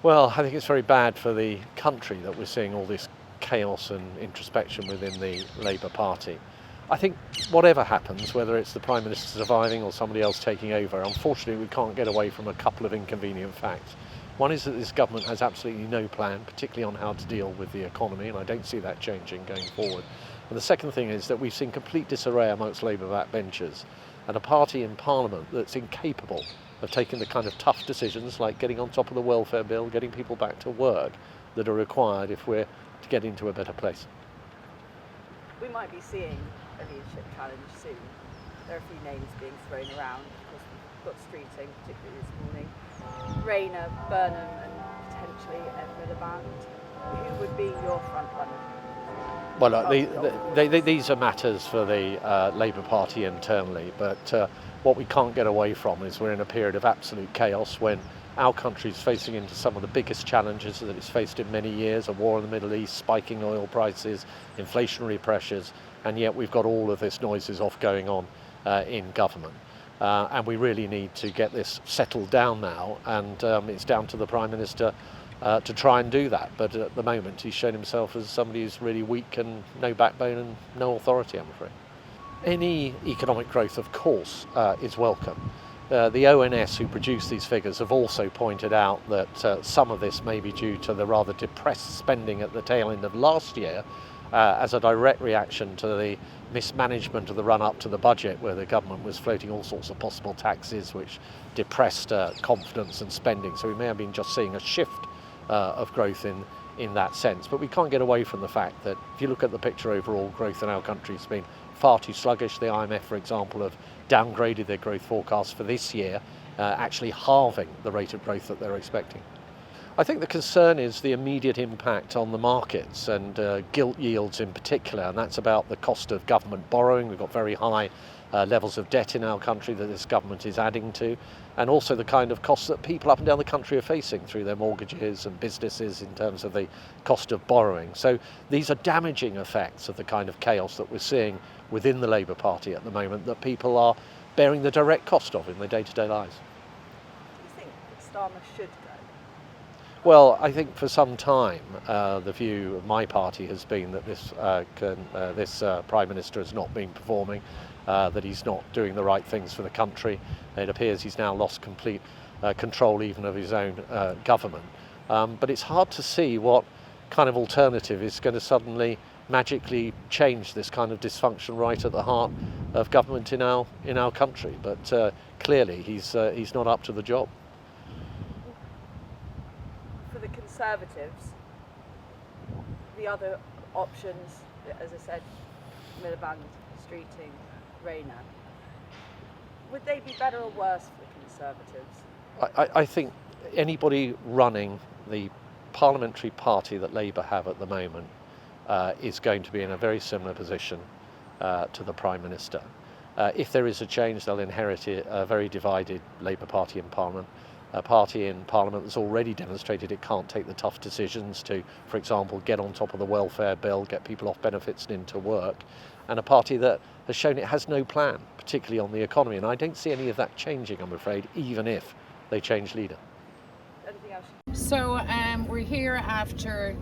Well, I think it's very bad for the country that we're seeing all this chaos and introspection within the Labour Party. I think whatever happens, whether it's the Prime Minister surviving or somebody else taking over, unfortunately we can't get away from a couple of inconvenient facts. One is that this government has absolutely no plan, particularly on how to deal with the economy, and I don't see that changing going forward. And the second thing is that we've seen complete disarray amongst Labour backbenchers and a party in Parliament that's incapable of taking the kind of tough decisions like getting on top of the welfare bill, getting people back to work that are required if we're to get into a better place. We might be seeing a leadership challenge soon. There are a few names being thrown around. Of course, we've got Streeting, particularly this morning. Rayner, Burnham and potentially Ed Miliband. Who would be your front runner? Well, these are matters for the Labour Party internally, but what we can't get away from is we're in a period of absolute chaos when our country is facing into some of the biggest challenges that it's faced in many years, a war in the Middle East, spiking oil prices, inflationary pressures, and yet we've got all of this noises off going on in government. And we really need to get this settled down now, and it's down to the Prime Minister to try and do that. But at the moment he's shown himself as somebody who's really weak and no backbone and no authority, I'm afraid. Any economic growth, of course, is welcome. The ONS who produced these figures have also pointed out that some of this may be due to the rather depressed spending at the tail end of last year as a direct reaction to the mismanagement of the run-up to the budget, where the government was floating all sorts of possible taxes which depressed confidence and spending. So we may have been just seeing a shift of growth in that sense. But we can't get away from the fact that if you look at the picture overall, growth in our country has been far too sluggish. The IMF, for example, have downgraded their growth forecast for this year, actually halving the rate of growth that they're expecting. I think the concern is the immediate impact on the markets and gilt yields in particular, and that's about the cost of government borrowing. We've got very high levels of debt in our country that this government is adding to, and also the kind of costs that people up and down the country are facing through their mortgages and businesses in terms of the cost of borrowing. So these are damaging effects of the kind of chaos that we're seeing within the Labour Party at the moment that people are bearing the direct cost of in their day-to-day lives. Do you think Starmer should go? Well, I think for some time the view of my party has been that this Prime Minister has not been performing, that he's not doing the right things for the country. It appears he's now lost complete control even of his own government. But it's hard to see what kind of alternative is going to suddenly magically change this kind of dysfunction right at the heart of government in our country. But clearly he's not up to the job. For the Conservatives, the other options, as I said, Miliband, Streeting, Rayner, would they be better or worse for the Conservatives? I think anybody running the parliamentary party that Labour have at the moment is going to be in a very similar position to the Prime Minister. If there is a change, they'll inherit a very divided Labour Party in Parliament. A party in Parliament that's already demonstrated it can't take the tough decisions to, for example, get on top of the welfare bill, get people off benefits and into work, and a party that has shown it has no plan, particularly on the economy. And I don't see any of that changing, I'm afraid, even if they change leader. Anything else? So we're here after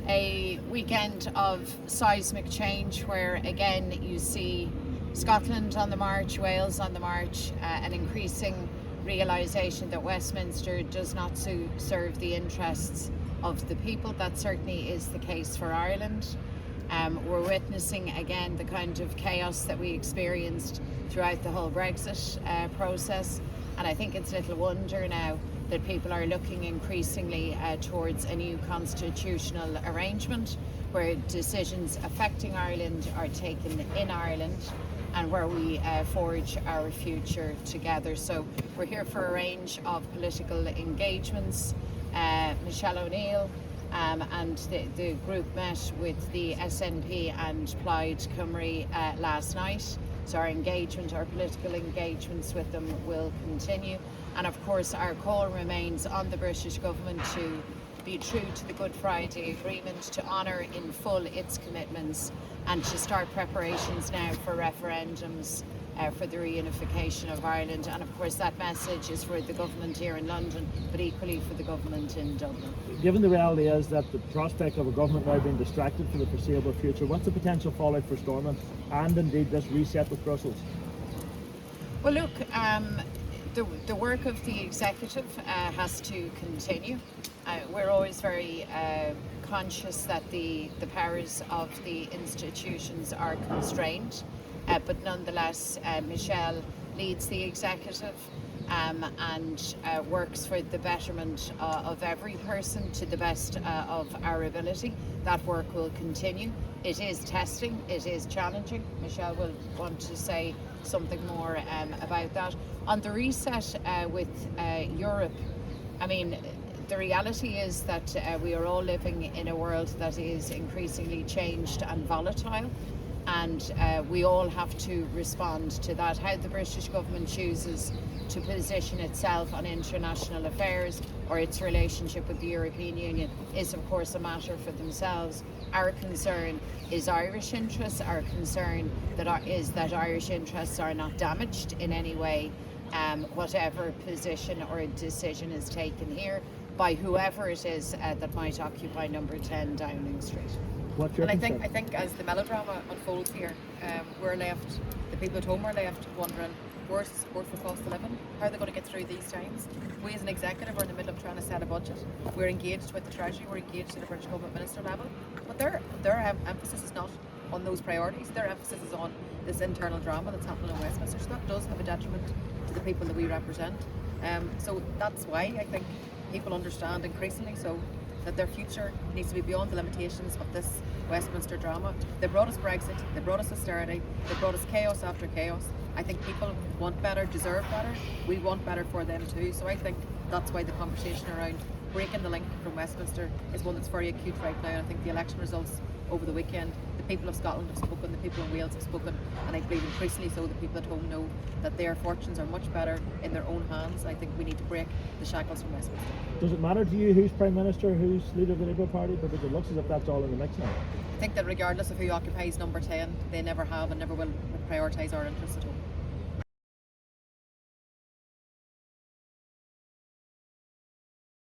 a weekend of seismic change where, again, you see Scotland on the march, Wales on the march, an increasing realisation that Westminster does not serve the interests of the people. That certainly is the case for Ireland. We're witnessing again the kind of chaos that we experienced throughout the whole Brexit process, and I think it's little wonder now that people are looking increasingly towards a new constitutional arrangement where decisions affecting Ireland are taken in Ireland and where we forge our future together. So we're here for a range of political engagements. Michelle O'Neill and the group met with the SNP and Plaid Cymru last night. So our political engagements with them will continue. And of course our call remains on the British government to be true to the Good Friday Agreement, to honour in full its commitments and to start preparations now for referendums for the reunification of Ireland. And of course that message is for the government here in London, but equally for the government in Dublin. Given the reality is that the prospect of a government now being distracted for the foreseeable future, what's the potential fallout for Stormont and indeed this reset with Brussels? Well, look, the work of the executive has to continue. We're always very conscious that the powers of the institutions are constrained, but nonetheless Michelle leads the executive and works for the betterment of every person to the best of our ability. That work will continue. It is testing, it is challenging. Michelle will want to say something more about that. On the reset with Europe, I mean, the reality is that we are all living in a world that is increasingly changed and volatile, and we all have to respond to that. How the British government chooses to position itself on international affairs or its relationship with the European Union is of course a matter for themselves. Our concern is Irish interests. Our concern is that Irish interests are not damaged in any way, whatever position or decision is taken here by whoever it is that might occupy number 10 Downing Street. What's your And concern? I think as the melodrama unfolds here, we're left, the people at home are left wondering, where's the support for cost of living? How are they going to get through these times? We as an executive are in the middle of trying to set a budget. We're engaged with the Treasury, we're engaged at the British Government Minister level, but their emphasis is not on those priorities. Their emphasis is on this internal drama that's happening in Westminster. So that does have a detriment to the people that we represent. So that's why I think people understand increasingly so that their future needs to be beyond the limitations of this Westminster drama. They brought us Brexit, they brought us austerity, they brought us chaos after chaos. I think people want better, deserve better. We want better for them too. So I think that's why the conversation around breaking the link from Westminster is one that's very acute right now. And I think the election results over the weekend, the people of Scotland have spoken, the people in Wales have spoken, and I believe increasingly so the people at home know that their fortunes are much better in their own hands. I think we need to break the shackles from Westminster. Does it matter to you who's Prime Minister, who's leader of the Labour Party? Because it looks as if that's all in the mix now. I think that regardless of who occupies number 10, they never have and never will prioritise our interests at home.